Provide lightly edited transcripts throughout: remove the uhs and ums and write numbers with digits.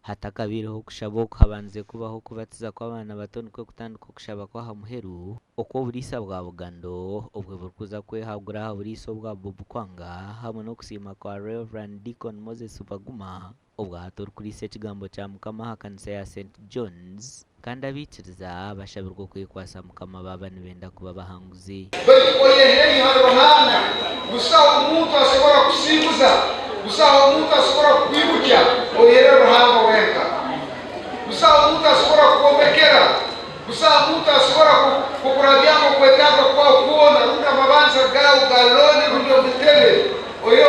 hatakabireho kushaba habanze kubaho kubatiza kw'abana bato niko kutandika kushaba kwa hamuheru uko burisa bwa Bugando ubwo burkuza kwehagura buriso bwa Bob Kwanga hamwe no kusima kwa Reverend Deacon Moses Baguma ubwo hator kuri se kigambo cya mukama hakanisa ya St John's kandi abitiriza bashabirwa kwikwasa mukama baba nibenda kuba bahanguzi oyeheyi harohana gusa umuntu ashobora kusimbuza gusa umuntu ashobora kwibukya oyehere ruhanga wenka gusa umuntu ashobora kuomekera gusa umuntu ashobora kukurabyamo kwetanga kwa kuona runda mabanza gawo galone rundo bitele oyo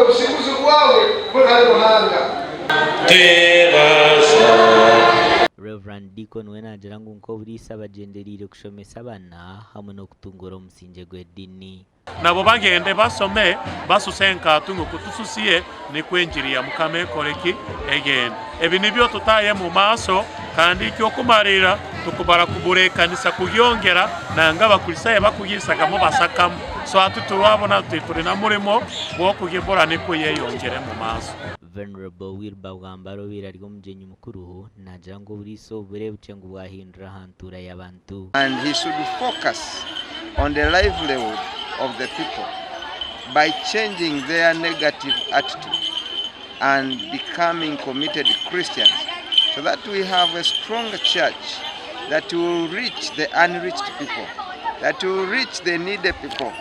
busimbuzi bwawe muri ruhanga Reverend Deacon wena agirango nko burisa bagenderire kushomesa abana hamwe no kutungura umusinge gw'edini nabo bagende basome basusenka tungo kutususiye ni kwenjiriya mukame koreki again ebi nibyo tutaye mu maso kandi cyo kumarira tukubara kuburekanisa kugyongera nanga bakurisaye bakugisagamo basakamo so atuturabona turi na murimo wo kugibora niko yeyongere mu maso Venerable Wilba Bwambaro biraryo mugenyi mukuru nagirango buriso burebuce ngo bwahindura hantura y'abantu and he should focus on the livelihood of the people by changing their negative attitude and becoming committed Christians so that we have a stronger church that will reach the unreached people, that will reach the needy people.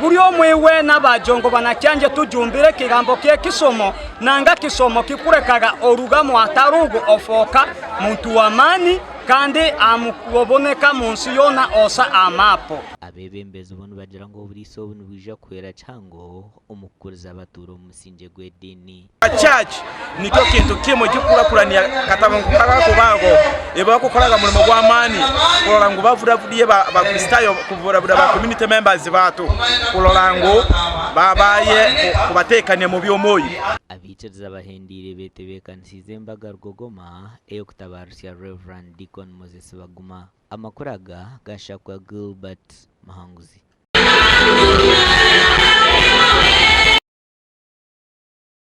Buri omwewe n'abajongo banakyanje tujumbire kigambo kye kisomo nanga kisomo kikurekaga orugamo atarugo ofoka muntu wamani kandi amukuboneka munsi yona osa amapo abebembezi bono bagira ngo buriso bono bija kwera cyango umukuriza abaturo umusinge gw'edini church nicyo kintu kimwe gikurakuraniya katabangukara ko bango eba kukoraga mulimo gw'amani kurora ngo bavudavudiye ba Kristayo kuvura ba community members bato kurora ngo babaye kubatekanye mu byomoyi abitiriza abahendire betebekanisize mbaga rwogoma eyo kutabarusya Reverend Deacon Moses Baguma amakuraga gashakwa Gilbert Mahanguzi.